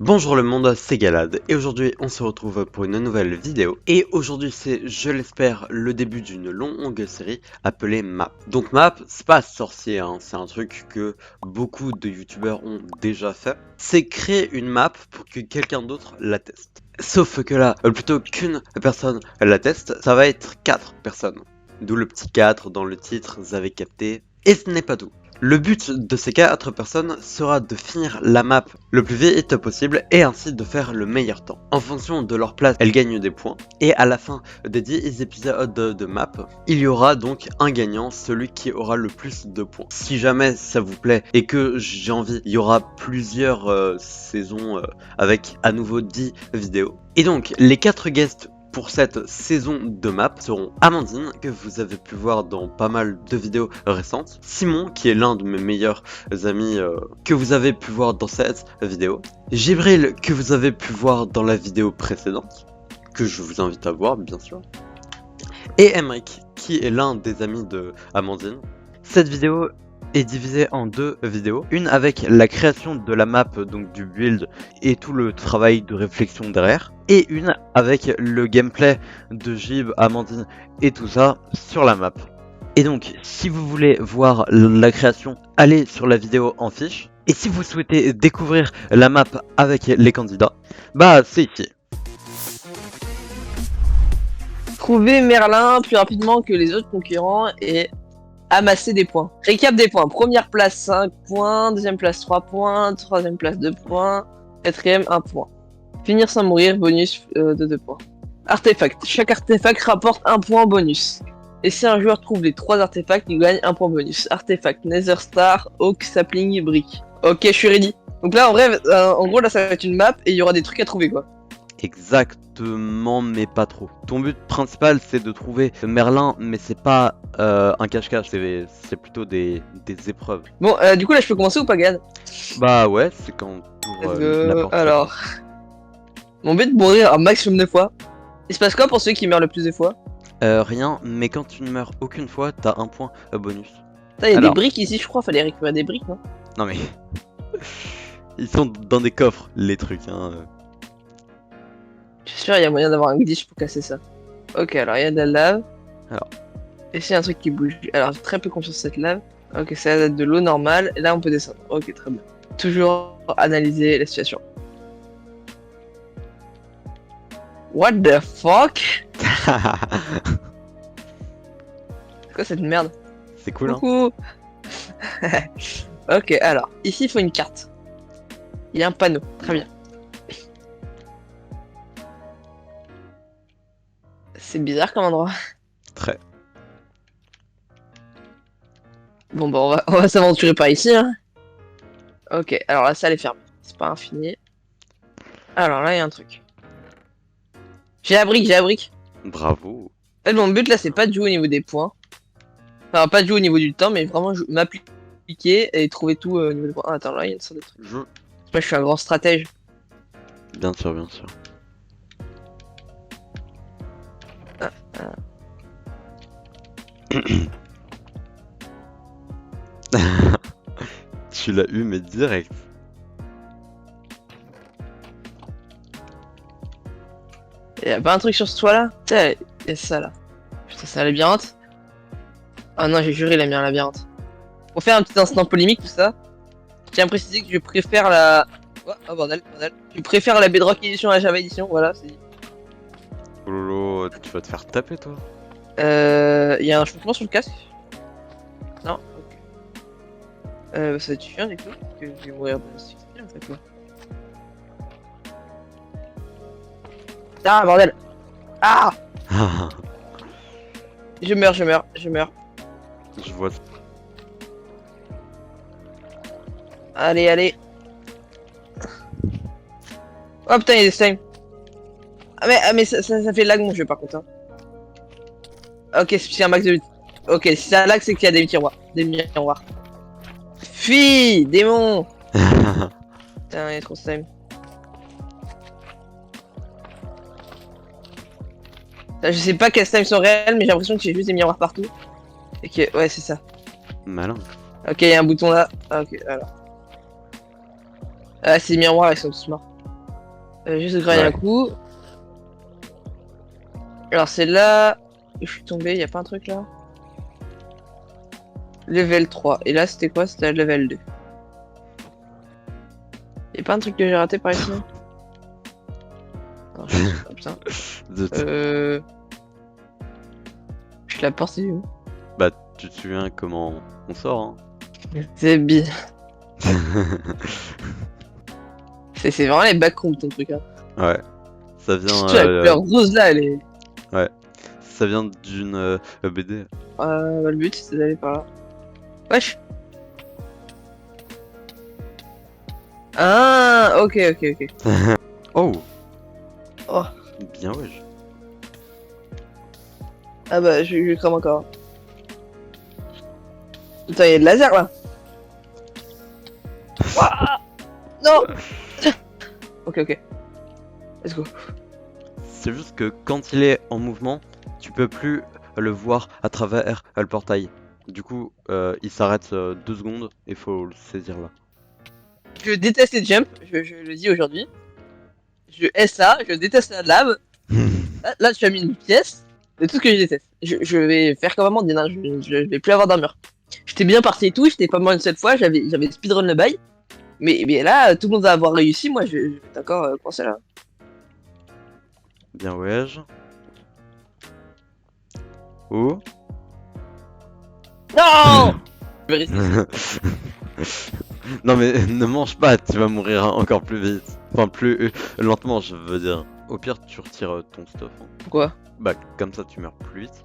Bonjour le monde, c'est Galad et aujourd'hui on se retrouve pour une nouvelle vidéo et aujourd'hui c'est, je l'espère, le début d'une longue série appelée Map. Donc Map, c'est pas sorcier, hein, c'est un truc que beaucoup de youtubeurs ont déjà fait. C'est créer une map pour que quelqu'un d'autre la teste. Sauf que là, plutôt qu'une personne la teste, ça va être 4 personnes. D'où le petit 4 dans le titre, vous avez capté. Et ce n'est pas tout. Le but de ces 4 personnes sera de finir la map le plus vite possible et ainsi de faire le meilleur temps. En fonction de leur place, elles gagnent des points et à la fin des 10 épisodes de map, il y aura donc un gagnant, celui qui aura le plus de points. Si jamais ça vous plaît et que j'ai envie, il y aura plusieurs saisons avec à nouveau 10 vidéos. Et donc les 4 guests pour cette saison de map seront Amandine, que vous avez pu voir dans pas mal de vidéos récentes, Simon, qui est l'un de mes meilleurs amis que vous avez pu voir dans cette vidéo, Gibril, que vous avez pu voir dans la vidéo précédente, que je vous invite à voir bien sûr, et Emric, qui est l'un des amis de Amandine. Cette vidéo est divisée en 2 vidéos, une avec la création de la map, donc du build et tout le travail de réflexion derrière, et une avec le gameplay de Gib, Amandine et tout ça sur la map. Et donc si vous voulez voir la création, allez sur la vidéo en fiche, et si vous souhaitez découvrir la map avec les candidats, bah c'est ici. Trouver Merlin plus rapidement que les autres concurrents et amasser des points. Récap des points. Première place 5 points, deuxième place 3 points, troisième place 2 points, quatrième 1 point. Finir sans mourir, bonus de 2 points. Artefact. Chaque artefact rapporte 1 point bonus. Et si un joueur trouve les 3 artefacts, il gagne 1 point bonus. Artefact, Nether Star, Oak, Sapling, Brick. Ok, je suis ready. Donc là, en vrai, en gros, là, ça va être une map et il y aura des trucs à trouver, quoi. Exactement, mais pas trop. Ton but principal, c'est de trouver Merlin, mais c'est pas un cache-cache, c'est plutôt des épreuves. Bon, du coup, là, je peux commencer ou pas, Gad? Bah ouais, c'est quand t'ouvres la porte. Alors, mon but de mourir un maximum de fois. Il se passe quoi pour ceux qui meurent le plus de fois? Rien, mais quand tu ne meurs aucune fois, t'as un point bonus. Il y a Alors. des briques ici, je crois, fallait récupérer des briques, non? Non mais... Ils sont dans des coffres, les trucs, hein. Je suis sûr, il y a moyen d'avoir un glitch pour casser ça. Ok, alors il y a de la lave. Alors. Et c'est un truc qui bouge. Alors j'ai très peu confiance en cette lave. Ok, ça va être de l'eau normale. Et là, on peut descendre. Ok, très bien. Toujours analyser la situation. What the fuck? C'est quoi cette merde? C'est cool, hein. Coucou. Ok, alors, ici il faut une carte. Il y a un panneau, très bien. C'est bizarre comme endroit. Très. Bon bah on va s'aventurer par ici, hein. Ok, alors la salle est fermée. C'est pas infini. Alors là, il y a un truc. J'ai la brique, j'ai la brique. Bravo. En fait, mon but là, c'est pas de jouer au niveau des points. Enfin, pas de jouer au niveau du temps, mais vraiment m'appliquer et trouver tout au niveau des points. Ah, attends, là, il y a une sorte de truc. Moi, je suis un grand stratège. Bien sûr, bien sûr. Tu l'as eu, mais direct. Y'a pas un truc sur ce toit là? Tiens, y'a ça là. Putain, c'est un labyrinthe. Ah non, j'ai juré, il a mis un labyrinthe. Pour faire un petit instant polémique, tout ça, je tiens à préciser que je préfère la. Oh bordel, bordel. Je préfère la Bedrock Edition à la Java Edition, voilà, c'est dit. Oh lolo, tu vas te faire taper toi. Y'a un changement sur le casque? Non? Ok. Ça va être suffisant du coup, parce que je vais mourir de suicide en fait, moi. Ah bordel! Ah! Je meurs, je meurs, je meurs. Je vois. Allez, allez. Oh putain, il y a des slimes. Ah mais ça fait lag mon jeu par contre. Hein. Ok, c'est un max de... Ok, si c'est un lag, c'est qu'il y a des miroirs. Des miroirs. Fuis, démon. Putain, il y a trop de slime. Je sais pas quels slimes sont réels, mais j'ai l'impression que j'ai juste des miroirs partout. Et que... Ouais, c'est ça. Malin. Ok, il y a un bouton là. Ah, ok, alors. Ah, ces miroirs, ils sont tous morts. Juste grailler un coup. Alors c'est là où je suis tombé, y a pas un truc là? Level 3. Et là c'était quoi? C'était level 2. Y'a pas un truc que j'ai raté par ici? Non, oh, putain. Zut. La porte c'est où? Bah, tu te souviens comment on sort, hein? C'est bien. C'est vraiment les backrooms ton truc hein. Ouais. Ça vient. La couleur rose là elle est. Ouais. Ça vient d'une BD. Bah, le but c'est d'aller par là. Wesh. Ah ok. Oh. Oh. Bien wesh. Ah bah je crame encore. Putain y'a de laser là. Ouah non. Ok. Let's go. C'est juste que quand il est en mouvement, tu peux plus le voir à travers le portail. Du coup, il s'arrête 2 secondes et faut le saisir là. Je déteste les jumps, je le dis aujourd'hui. Je hais ça, je déteste la lave. Là tu as mis une pièce de tout ce que je déteste. Je vais faire comme un Mandine, hein. Je vais plus avoir d'armure. J'étais bien parti et tout, j'étais pas mal cette fois, j'avais speedrun le bail. Mais là, tout le monde va avoir réussi, moi je vais encore coincé là. Bien wesh. Oh. Non. Je vais rester. Non mais ne mange pas, tu vas mourir encore plus vite. Enfin plus lentement je veux dire. Au pire tu retires ton stuff. Hein. Pourquoi? Bah comme ça tu meurs plus vite.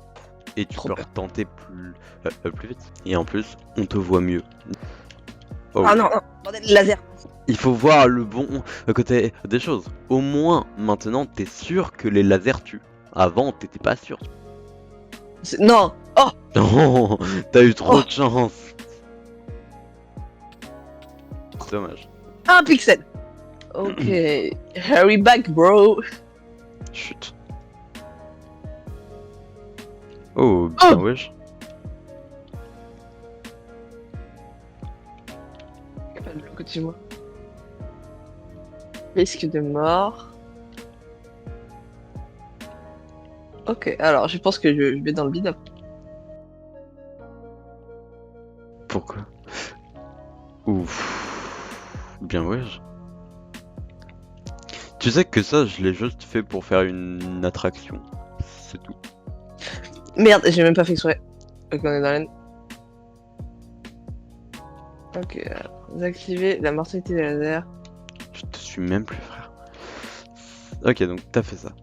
Et tu peux retenter plus vite. Et en plus on te voit mieux. Oh. Ah non, bordel, laser. Il faut voir le bon côté des choses. Au moins maintenant t'es sûr que les lasers tuent. Avant t'étais pas sûr. Non. Oh. Oh, t'as eu trop de chance. Dommage. Un pixel. Ok. Hurry back, bro. Chut. Oh, bien wesh. Pas de l'autre côté de moi. Risque de mort. Ok, alors je pense que je vais dans le bide après. Pourquoi? Ouf. Bien wesh. Tu sais que ça, je l'ai juste fait pour faire une attraction. C'est tout. Merde, j'ai même pas fait exprès. Ok, on est dans l'arène. Ok, alors, désactiver la mortalité des lasers. Je te suis même plus, frère. Ok, donc t'as fait ça.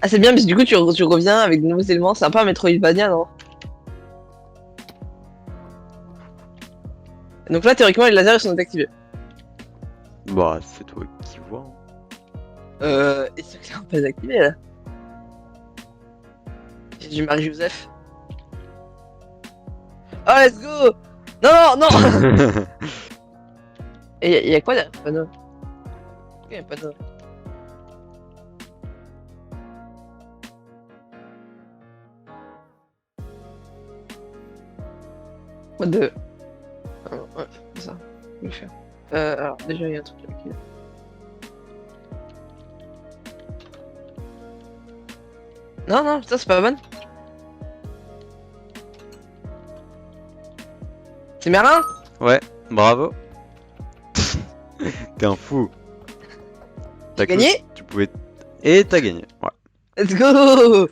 Ah, c'est bien, parce que du coup, tu reviens avec de nouveaux éléments. C'est un peu un Metroidvania, non? Donc là, théoriquement, les lasers ils sont désactivés. Bah, c'est toi qui vois. Hein. Et c'est clairement pas désactivé là. J'ai du Marie-Joseph. Oh, let's go! Non! Et y'a quoi derrière le panneau? Pourquoi y'a un panneau? What the... ouais, c'est ça. Je vais le faire. Alors, déjà, il y a un truc là. Non, putain, c'est pas bonne. C'est Merlin? Ouais, bravo. T'es un fou. T'as gagné? Tu pouvais... Et t'as gagné, ouais. Let's go!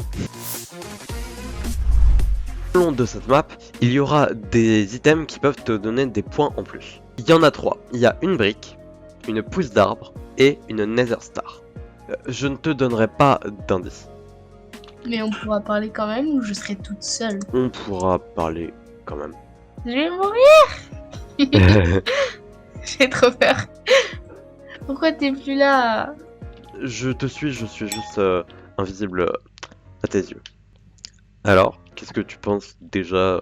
Tout le long de cette map, il y aura des items qui peuvent te donner des points en plus. Il y en a 3. Il y a une brique, une pousse d'arbre et une Nether Star. Je ne te donnerai pas d'indice. Mais on pourra parler quand même ou je serai toute seule? On pourra parler quand même. Je vais mourir. J'ai trop peur. Pourquoi t'es plus là? Je te suis, je suis juste invisible à tes yeux. Alors, qu'est-ce que tu penses déjà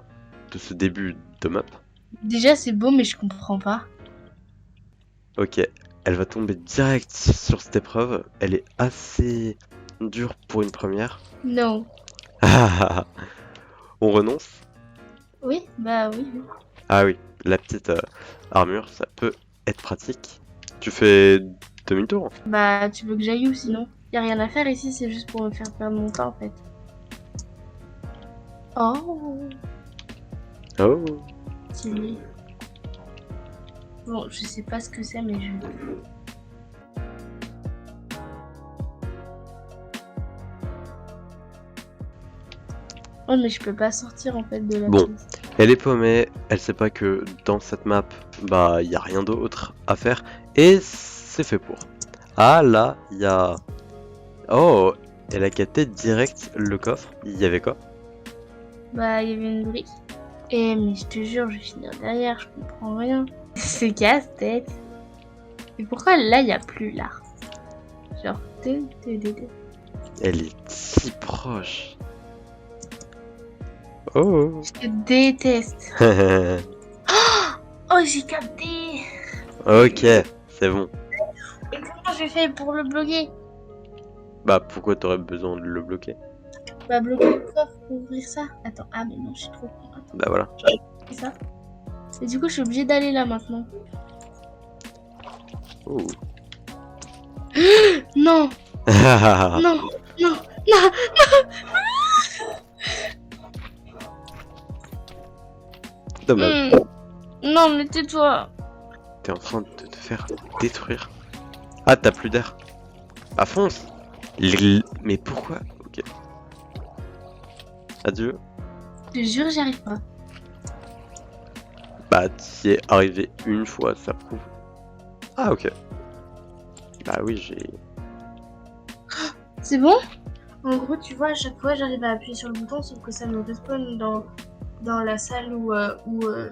de ce début de map? Déjà c'est beau mais je comprends pas. Ok, elle va tomber direct sur cette épreuve. Elle est assez dure pour une première. Non. On renonce? Oui, bah oui. Ah oui, la petite armure, ça peut être pratique, tu fais demi-tour. Bah, tu veux que j'aille où sinon? Y a rien à faire ici, c'est juste pour me faire perdre mon temps en fait. Oh, Oh. stylé. Bon, je sais pas ce que c'est, mais je. Oh, mais je peux pas sortir en fait de la Bon. pièce. Elle est paumée, elle sait pas que dans cette map, bah y a rien d'autre à faire et c'est fait pour. Ah là, il y a... Oh, elle a capté direct le coffre. Il y avait quoi? Bah, il y avait une brique. Eh, mais je te jure, je vais finir derrière, je comprends rien. C'est casse-tête. Et pourquoi là, il y a plus là? Genre, Elle est si proche. Oh. je te déteste. Oh, j'ai capté. Ok, c'est bon. Et comment j'ai fait pour le bloquer? Bah pourquoi t'aurais besoin de le bloquer? Bah, bloquer le coffre pour ouvrir ça. Attends, ah, mais non, je suis trop con. Attends, Bah voilà. c'est ça. Et du coup, je suis obligée d'aller là maintenant. Oh. Non, non, non, non. Dommage. Non, mais tais-toi. T'es en train de te faire détruire. Ah, t'as plus d'air. Ah, fonce. Mais pourquoi? Ok. Adieu. Je te jure, j'y arrive pas. Bah, t'y es arrivé une fois, ça prouve. Ah, ok. Bah oui, j'ai... C'est bon? En gros, tu vois, à chaque fois, j'arrive à appuyer sur le bouton, sauf que ça me respawn dans la salle où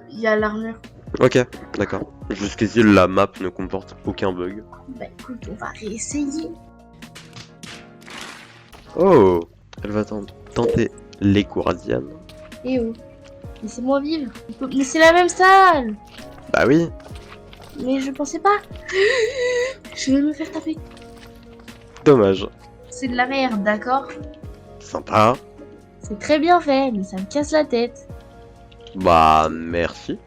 il y a l'armure. Ok, d'accord. Jusqu'ici, la map ne comporte aucun bug. Bah écoute, on va réessayer. Oh, elle va tenter les Guardians. Eh oh, laissez-moi vivre. Mais c'est la même salle. Bah oui. Mais je pensais pas. Je vais me faire taper. Dommage. C'est de la merde, d'accord? Sympa. C'est très bien fait, mais ça me casse la tête. Bah, merci.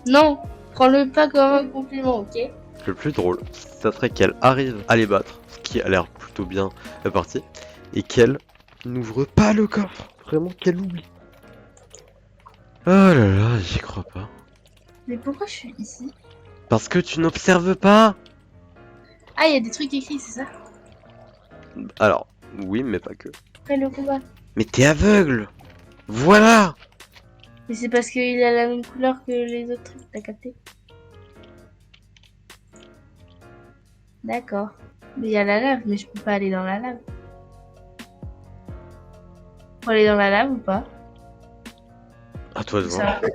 Non, prends-le pas comme un compliment, ok? Le plus drôle, ça serait qu'elle arrive à les battre, ce qui a l'air plutôt bien parti, et qu'elle n'ouvre pas le coffre. Vraiment qu'elle oublie. Oh là là, j'y crois pas. Mais pourquoi je suis ici? Parce que tu n'observes pas. Ah, il y a des trucs écrits, c'est ça? Alors, oui, mais pas que. Après le combat. Mais t'es aveugle. Voilà. Mais c'est parce qu'il a la même couleur que les autres trucs, t'as capté? D'accord. Mais il y a la lave, mais je peux pas aller dans la lave. Faut aller dans la lave ou pas? À toi de voir. Ça.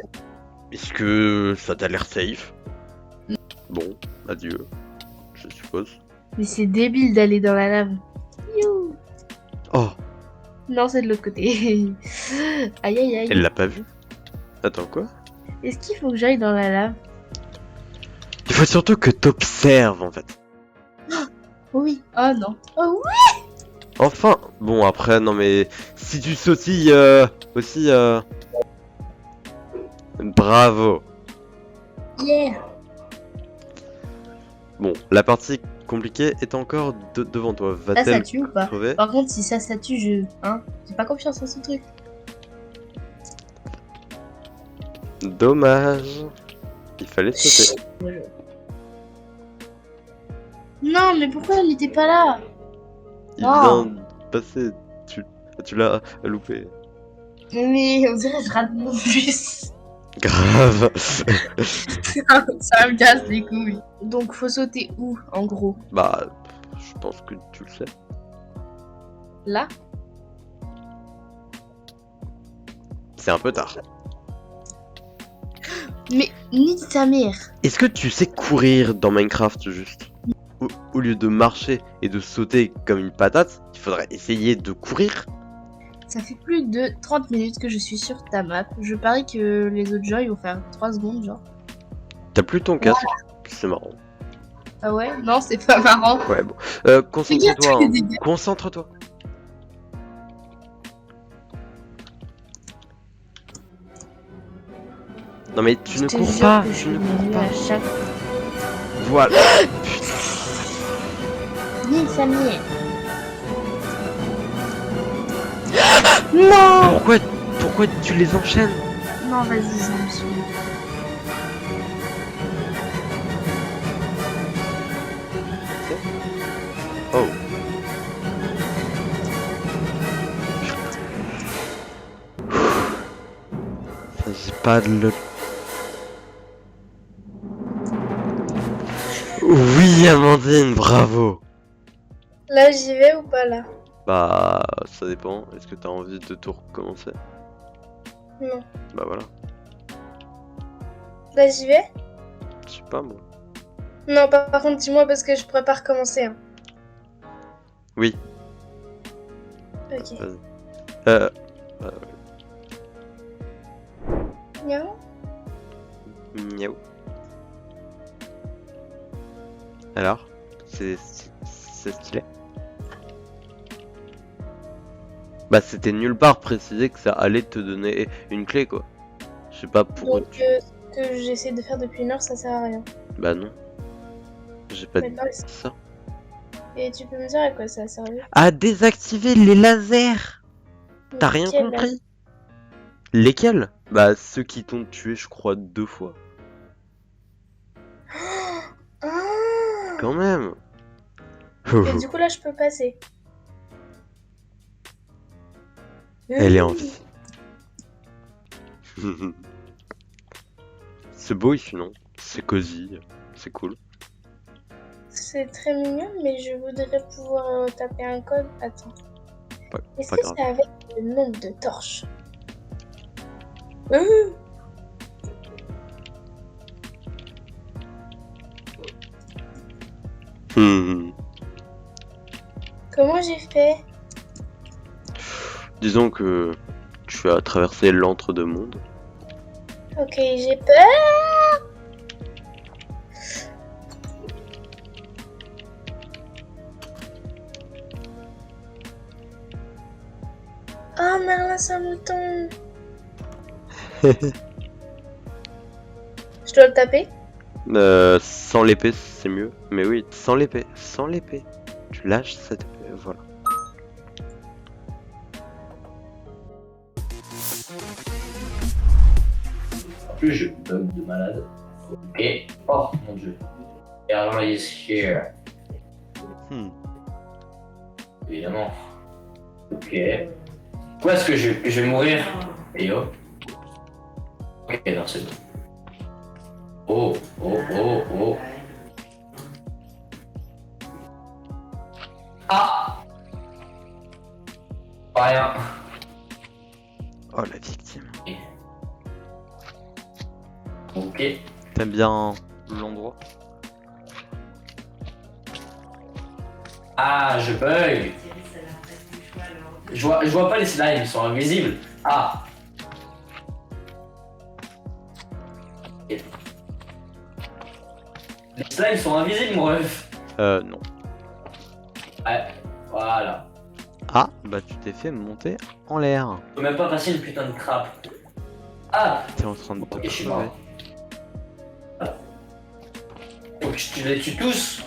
Est-ce que ça t'a l'air safe? Bon, adieu, je suppose. Mais c'est débile d'aller dans la lave. You. Oh, Non, c'est de l'autre côté. Aïe aïe aïe. elle l'a pas vu. Attends, quoi? Est-ce qu'il faut que j'aille dans la lave? Il faut surtout que t'observes, en fait. Oh oui. Oh non. Oh oui. Enfin, bon après, non mais si tu sautilles aussi, bravo. Yeah. Bon, la partie compliquée est encore devant toi. Ça, ça Va-t-elle tue ou pas? crever? Par contre, si ça tue, je. Hein? J'ai pas confiance en ce truc. Dommage. Il fallait sauter. Non, mais pourquoi elle était pas là? Il Oh. vient de passer. Tu l'as loupé. Mais on dirait que je rate mon bus. Grave. Ça me casse les couilles. Donc, faut sauter où, en gros? Bah, je pense que tu le sais. Là? C'est un peu tard. Mais nique ta mère. Est-ce que tu sais courir dans Minecraft juste? Au lieu de marcher et de sauter comme une patate, il faudrait essayer de courir. Ça fait plus de 30 minutes que je suis sur ta map. Je parie que les autres gens ils vont faire 3 secondes, genre. T'as plus ton casque, c'est marrant. Ah ouais? Non, c'est pas marrant. Ouais, bon. Concentre-toi. Regarde, Hein. les dégâts. Concentre-toi. Non mais tu ne Je te cours jure pas. que je Tu suis ne cours nulle pas. à chaque fois. Voilà. Ni Samy. Non. Pourquoi tu les enchaînes? Non, vas-y, ça me saoule. Oh. S'agit pas de le... Oui, Amandine, bravo. Là, j'y vais ou pas là? Bah, ça dépend. Est-ce que t'as envie de tout recommencer? Non. Bah voilà. Là, j'y vais? Je sais pas moi. Non, par contre, dis-moi parce que je pourrais pas recommencer. Hein. Oui. Ok. Euh... Miaou. Miaou. Alors? C'est stylé. Bah c'était nulle part précisé que ça allait te donner une clé quoi. Je sais pas pourquoi Donc, tu... ce que j'essaie de faire depuis une heure, ça sert à rien. Bah non. J'ai pas Mais dit non, ça. Et tu peux me dire à quoi ça a servi? À désactiver les lasers. T'as rien Quel- compris? Lesquels? Bah ceux qui t'ont tué je crois 2 fois. Ah. Quand même. Et du coup, là, je peux passer. Elle est en vie. C'est beau ici non? C'est cosy, c'est cool. C'est très mignon, mais je voudrais pouvoir taper un code. Attends. Pas, Est-ce pas que grave. c'est avec le nombre de torches? Hmm. Comment j'ai fait? Disons que tu as traversé l'entre-deux-mondes. Ok, j'ai peur. Oh Merlin, c'est un mouton. Je dois le taper? Sans l'épée c'est mieux. Mais oui, sans l'épée. Sans l'épée. Tu lâches cette épée, voilà. En plus, je bug de malade. Ok. Oh mon dieu. Erlang is here. Hmm. Évidemment. Ok. Où est-ce que je vais mourir? Et yo. Ok, non, c'est bon. Oh, oh, oh, oh. Ah! Pas rien. Oh la victime. Ok. T'aimes bien l'endroit? Ah, je bug. Je vois pas les slimes, ils sont invisibles. Ah. Ok. Les slimes sont invisibles, mon ref. Non. Ouais, voilà. Ah, bah tu t'es fait monter en l'air. Je peux même pas passer une putain de crabe. Ah. T'es en train de te Ok, je suis crever. mort. Faut que tu les tues tous.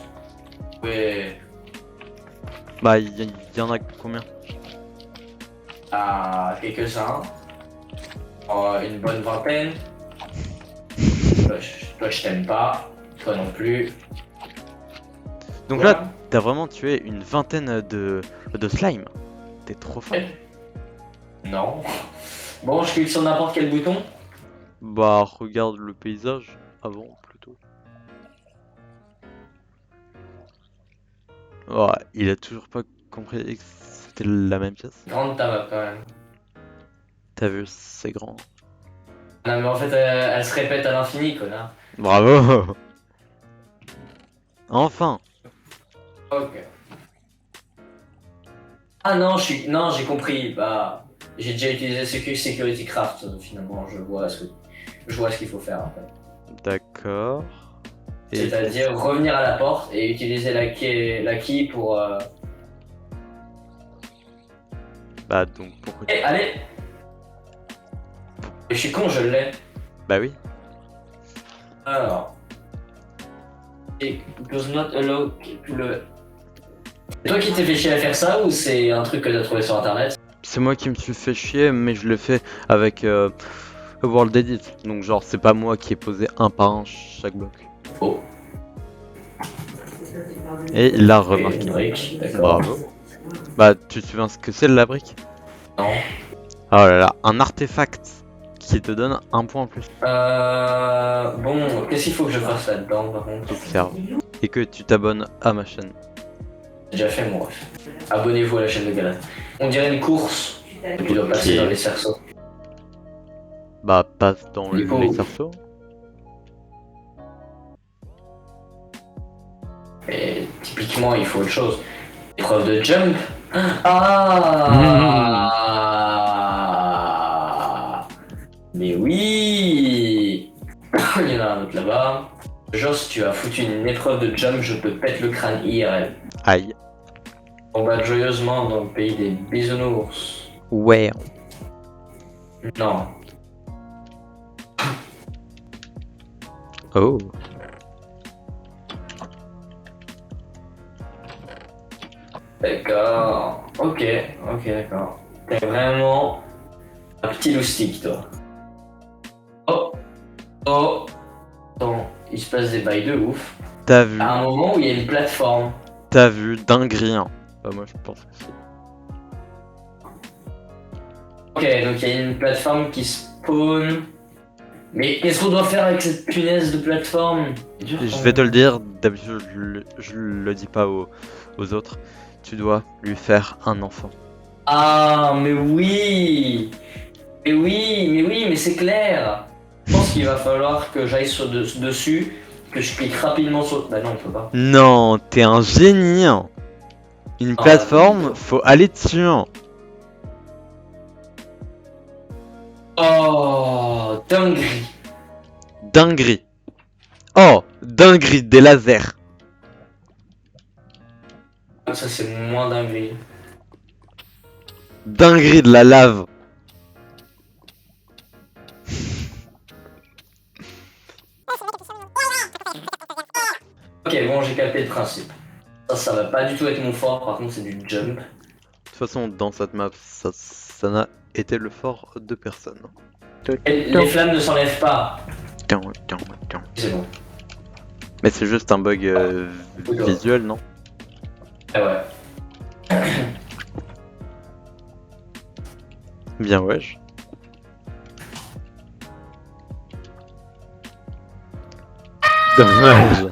Ouais. Bah y en a combien? Ah, quelques-uns. Oh, une bonne vingtaine. Toi, je t'aime pas. Toi non plus. Donc Voilà. là, t'as vraiment tué une vingtaine de slime. T'es trop fort. Non. Bon, je clique sur n'importe quel bouton. Bah regarde le paysage avant plutôt. Ouais, il a toujours pas compris que c'était la même pièce. Grande ta map quand même. T'as vu, c'est grand. Non mais en fait elle se répète à l'infini connard. Bravo. Enfin. Ok. Ah non, non j'ai compris. Bah j'ai déjà utilisé Security Craft finalement. Je vois ce qu'il faut faire en fait. D'accord. Et C'est-à-dire revenir à la porte et utiliser la key pour. bah donc pourquoi Eh, allez. Je suis con, je l'ai. Bah oui. Alors. Et does not allow le... C'est toi qui t'es fait chier à faire ça ou c'est un truc que t'as trouvé sur internet? C'est moi qui me suis fait chier, mais je l'ai fait avec World Edit. Donc genre, c'est pas moi qui ai posé un par un chaque bloc. Oh. Et il l'a Et remarqué. une brique, d'accord. Bravo. Bah, tu te souviens ce que c'est la brique? Non. Oh là là, un artefact qui te donne un point en plus. Bon, qu'est-ce qu'il faut que je fasse là-dedans par contre? Observe. Et que tu t'abonnes à ma chaîne. J'ai déjà fait mon ref. Abonnez-vous à la chaîne de Galat. On dirait une course. Tu dois passer dans les cerceaux. Bah, passe dans Du coup- les cerceaux. Et typiquement, il faut autre chose. Épreuve de jump. Ah Mais oui. Il y en a un autre là-bas. Joss, tu as foutu une épreuve de jump, je te pète le crâne IRL. Aïe. On va joyeusement dans le pays des bisounours. Ouais. Non. Oh. D'accord. Ok, d'accord. T'es vraiment un petit loustique, toi. Oh. Oh. Attends, il se passe des bails de ouf. T'as vu, À un moment où il y a une plateforme. t'as vu, dinguerie. Hein. Bah, moi je pense que c'est. Ok, donc il y a une plateforme qui spawn. Mais qu'est-ce qu'on doit faire avec cette punaise de plateforme? Je vais te le dire, d'habitude je le dis pas aux autres. Tu dois lui faire un enfant. Ah, mais oui! Mais c'est clair! Je pense qu'il va falloir que j'aille dessus, que je clique rapidement sur. Bah non, on peut pas. Non, t'es un génie. Hein. Une Ah, plateforme, oui. faut aller dessus. Hein. Oh, dinguerie! Dinguerie. Oh, dinguerie, des lasers. Ça, c'est moins dinguerie. Dinguerie de la lave. Ok, bon, j'ai capté le principe. Ça va pas du tout être mon fort, par contre, c'est du jump. De toute façon, dans cette map, ça n'a été le fort de personne. Et les flammes ne s'enlèvent pas. C'est bon. Mais c'est juste un bug visuel, non? Ah ouais. Bien wesh. Dommage.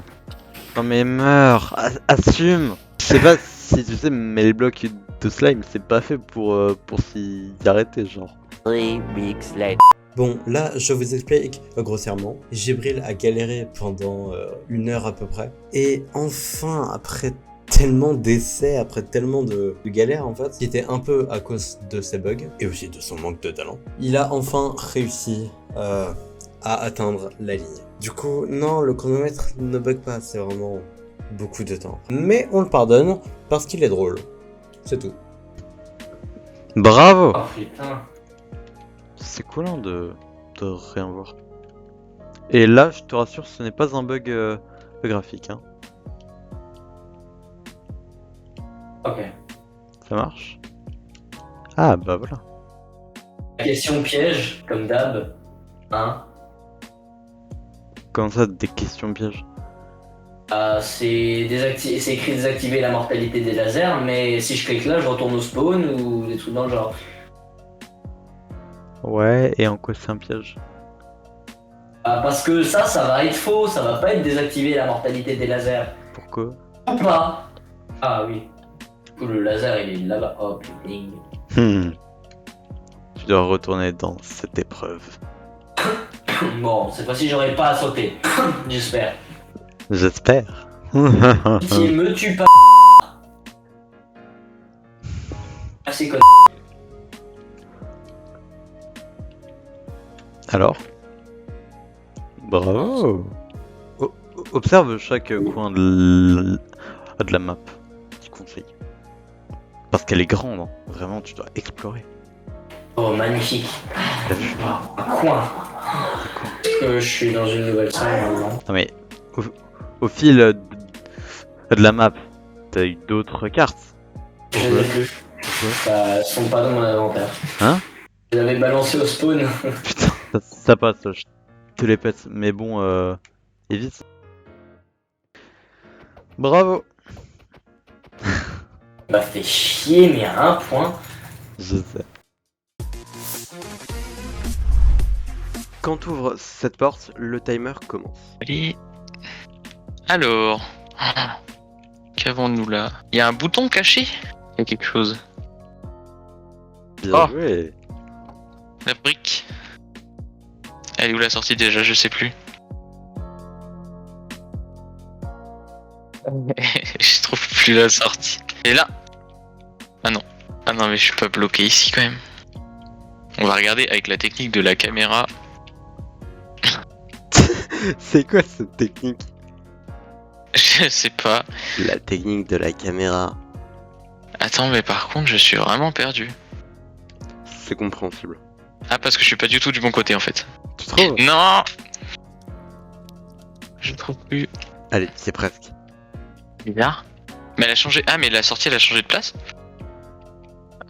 Non mais meurs, assume. Je sais pas si tu sais, mais les blocs de slime, c'est pas fait pour s'y arrêter, genre. 3 weeks later. Bon, là, je vous explique grossièrement. Jibril a galéré pendant 1 heure à peu près. Et enfin, après tellement d'essais, après tellement de galères en fait, qui était un peu à cause de ses bugs et aussi de son manque de talent, il a enfin réussi à atteindre la ligne. Du coup, non, le chronomètre ne bug pas, c'est vraiment beaucoup de temps. Mais on le pardonne parce qu'il est drôle. C'est tout. Bravo. Oh putain. C'est cool hein, de rien voir. Et là, je te rassure, ce n'est pas un bug graphique. Hein. Ok. Ça marche? Ah bah voilà. Question piège, comme d'hab. Hein? Comment ça, des questions pièges? C'est écrit désactiver la mortalité des lasers, mais si je clique là, je retourne au spawn ou des trucs dans le genre. Ouais, et en quoi c'est un piège? Parce que ça va être faux, ça va pas être désactiver la mortalité des lasers. Pourquoi? Ou pas. Ah oui. Du coup, le laser il est là-bas. Oh putain. Tu dois retourner dans cette épreuve. Bon, cette fois-ci j'aurai pas à sauter. J'espère. J'espère. Pitié, me tue pas. Merci, con. Alors? Bravo. Observe chaque coin de la map. Petit conseil. Parce qu'elle est grande, hein. Vraiment, tu dois explorer. Oh, magnifique. T'as vu? Un coin. Est-ce que je suis dans une nouvelle salle maintenant? Non mais, au fil de la map, t'as eu d'autres cartes. Je les ai plus. Elles sont pas dans mon inventaire. Hein? Je les avais balancées au spawn. Putain, ça passe, je te les pète. Mais bon, évite. Bravo. Bah fait chier, mais à un point. Je sais. Quand tu ouvres cette porte, le timer commence. Allez. Alors. Qu'avons-nous là? Il y a un bouton caché? Il y a quelque chose. Bien Oh. joué. La brique. Elle est où la sortie déjà? Je sais plus. Je trouve plus la sortie. Et là. Ah non. Ah non, mais je suis pas bloqué ici quand même. On va regarder avec la technique de la caméra. C'est quoi cette technique? Je sais pas. La technique de la caméra. Attends, mais par contre, je suis vraiment perdu. C'est compréhensible. Ah, parce que je suis pas du tout du bon côté en fait. Tu trouves? Non! Je trouve plus. Allez, c'est presque. Bizarre. Mais elle a changé. Ah, mais la sortie elle a changé de place?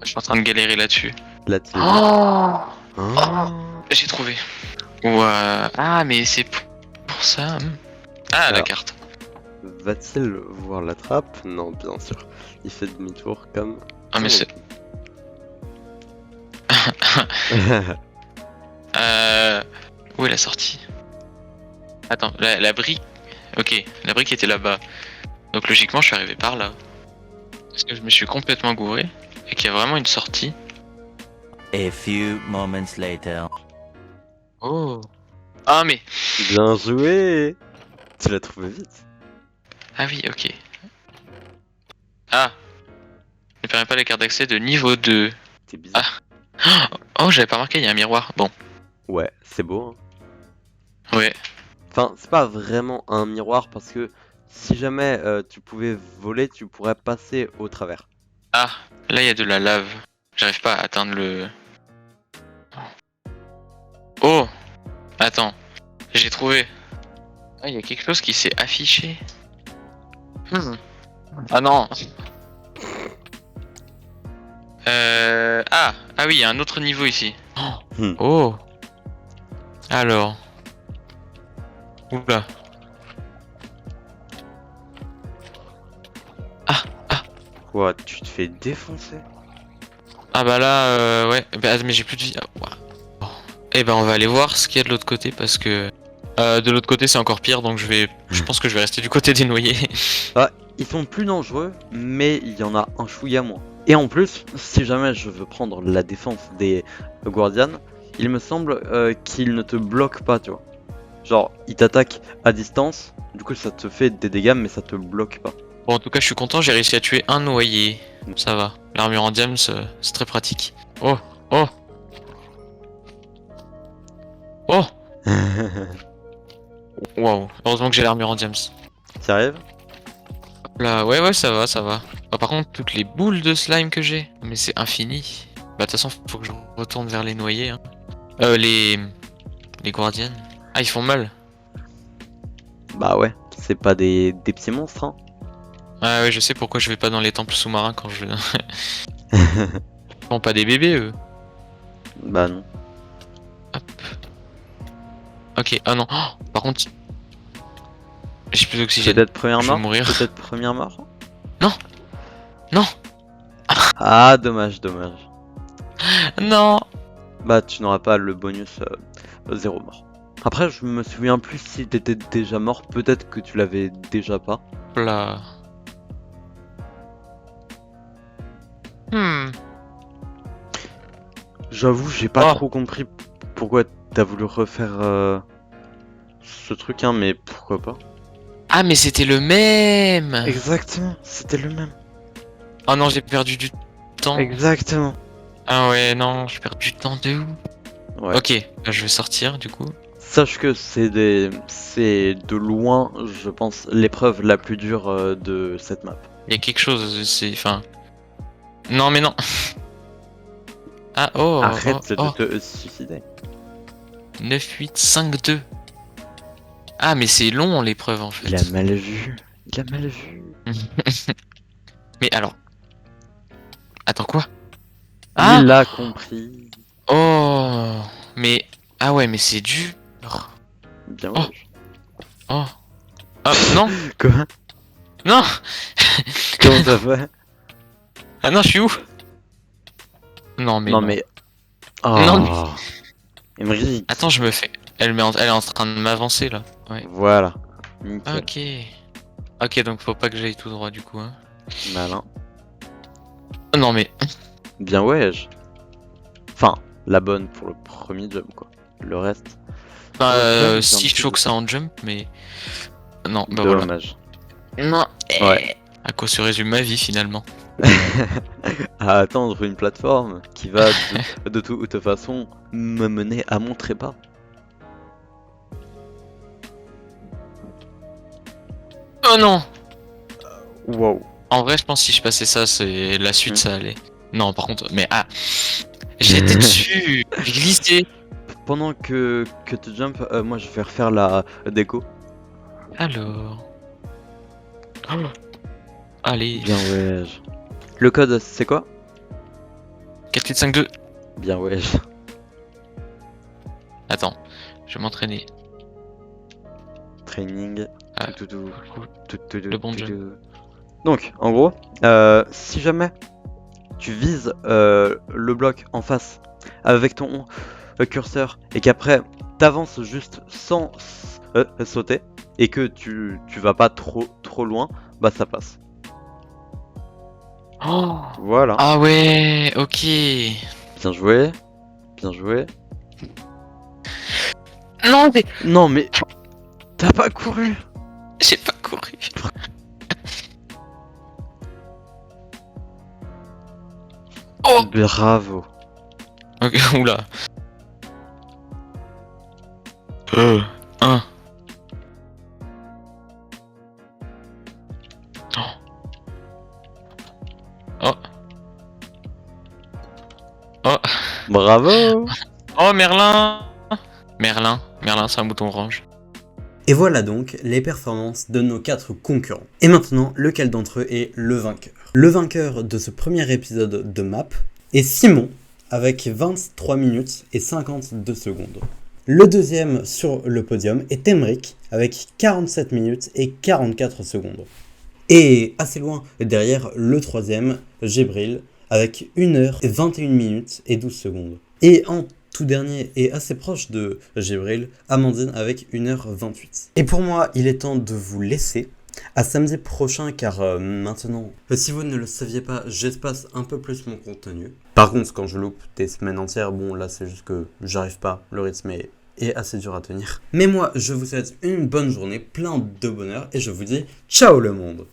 Je suis en train de galérer là-dessus. Là-dessus. Oh! Ah. J'ai trouvé. Ouais. Ah, mais c'est pour ça. Ah, la Alors. carte. Va-t-il voir la trappe? Non, bien sûr. Il fait demi-tour comme... Ah, mais c'est. Où est la sortie? Attends, la brique. Ok, la brique était là-bas. Donc logiquement, je suis arrivé par là. Parce que je me suis complètement gouré et qu'il y a vraiment une sortie. A few moments later. Oh. Ah, mais. Bien joué. Tu l'as trouvé vite. Ah oui, ok. Ah. Ne permet pas la carte d'accès de niveau 2. C'est bizarre. Oh, j'avais pas marqué, il y a un miroir. Bon. Ouais, c'est beau. Hein. Ouais. Enfin, c'est pas vraiment un miroir parce que si jamais tu pouvais voler, tu pourrais passer au travers. Ah, là il y a de la lave. J'arrive pas à atteindre le... Oh! Attends, j'ai trouvé. Ah, il y a quelque chose qui s'est affiché. Ah non! Ah oui, il y a un autre niveau ici. Hmm. Oh! Alors... Oula. Quoi, tu te fais défoncer? Ah bah là, ouais. Bah, mais j'ai plus de vie. Ah, ouah. Bon. Eh ben on va aller voir ce qu'il y a de l'autre côté parce que... de l'autre côté c'est encore pire donc je pense que je vais rester du côté des noyés. Ils sont plus dangereux, mais il y en a un chouïa moins. Et en plus, si jamais je veux prendre la défense des Guardians, il me semble qu'ils ne te bloquent pas, tu vois. Genre, ils t'attaquent à distance, du coup ça te fait des dégâts, mais ça te bloque pas. Bon en tout cas je suis content, j'ai réussi à tuer un noyé. Ça va. L'armure en diams c'est très pratique. Oh! Oh! Oh! Waouh! Heureusement que j'ai l'armure en diams. Tu arrives? Là, ouais, ça va, ça va. Bah, par contre, toutes les boules de slime que j'ai, mais c'est infini. Bah, de toute façon, faut que je retourne vers les noyés. Hein. Les guardians. Ah, ils font mal. Bah ouais, c'est pas des petits monstres, hein. Ah, ouais, je sais pourquoi je vais pas dans les temples sous-marins quand je. Ils font pas des bébés, eux. Bah non. Hop. Ok, ah non. Oh, par contre, j'ai plus d'oxygène. Peut-être première Je vais mort? mourir. Peut-être première mort? Non. Non. Ah, dommage. Non. Bah tu n'auras pas le bonus 0 mort. Après, je me souviens plus si t'étais déjà mort, peut-être que tu l'avais déjà pas. Là. J'avoue, j'ai pas Oh. trop compris pourquoi t'as voulu refaire ce truc, hein, mais pourquoi pas. Ah, mais c'était le même. Exactement, c'était le même. Oh non, j'ai perdu du temps. Exactement. Ah ouais, non, j'ai perdu du temps de où? Ouais. Ok, bah, je vais sortir du coup. Sache que c'est de loin, je pense, l'épreuve la plus dure de cette map. Il y a quelque chose, c'est... Enfin... Non mais non. Ah oh. Arrête oh, de te suicider. 9, 8, 5, 2. Ah, mais c'est long l'épreuve en fait. Il a mal vu. Il a mal vu. Mais alors. Attends, quoi? Ah! Il l'a compris. Oh! Mais. Ah ouais, mais c'est dur. Bien Oh. ouais. Oh! Ah, non! Quoi? Non! Comment ça fait? Ah non, je suis où? Non, mais. Non non. mais... Non, mais- Oh. Émeric. Attends, je me fais. Elle est en train de m'avancer là. Ouais. Voilà. Nickel. Ok. Ok, donc faut pas que j'aille tout droit du coup. Hein. Malin. Non, mais. Bien ouais. Enfin, la bonne pour le premier jump quoi. Le reste, Bah, Ouais, si c'est un chaud peu que ça en jump, mais. Non, bah voilà. dommage. Non. Ouais. À quoi se résume ma vie finalement? À attendre une plateforme qui va de toute façon me mener à mon trépas. Oh non! Wow. En vrai, je pense que si je passais ça, c'est la suite, ça allait. Non, par contre, mais ah! J'étais dessus! J'ai glissé! Pendant que tu jump, moi je vais refaire la déco. Alors. Oh. Allez, Bien ouais. Le code c'est quoi? 4, 4, 5, 2. Bien ouais. Attends, je vais m'entraîner. Training. Ah, le bon jump. Donc, en gros, si jamais tu vises le bloc en face avec ton curseur et qu'après t'avances juste sans sauter et que tu vas pas trop loin, bah ça passe. Oh! Voilà. Ah ouais, ok. Bien joué. Bien joué. Non, mais Non mais t'as pas couru. j'ai pas couru. Oh! Bravo. Ok, oula. 1. Oh. Oh. Bravo. Oh, Merlin. Merlin, c'est un bouton orange. Et voilà donc les performances de nos 4 concurrents. Et maintenant, lequel d'entre eux est le vainqueur? Le vainqueur de ce premier épisode de map est Simon, avec 23 minutes et 52 secondes. Le deuxième sur le podium est Emeric, avec 47 minutes et 44 secondes. Et assez loin derrière, le troisième, Gébril, avec 1h21 minutes et 12 secondes. Et en tout dernier et assez proche de Gébril, Amandine avec 1h28. Et pour moi, il est temps de vous laisser. À samedi prochain, car maintenant, si vous ne le saviez pas, j'espace un peu plus mon contenu. Par contre, quand je loupe des semaines entières, bon là c'est juste que j'arrive pas, le rythme est assez dur à tenir. Mais moi, je vous souhaite une bonne journée, plein de bonheur, et je vous dis ciao le monde!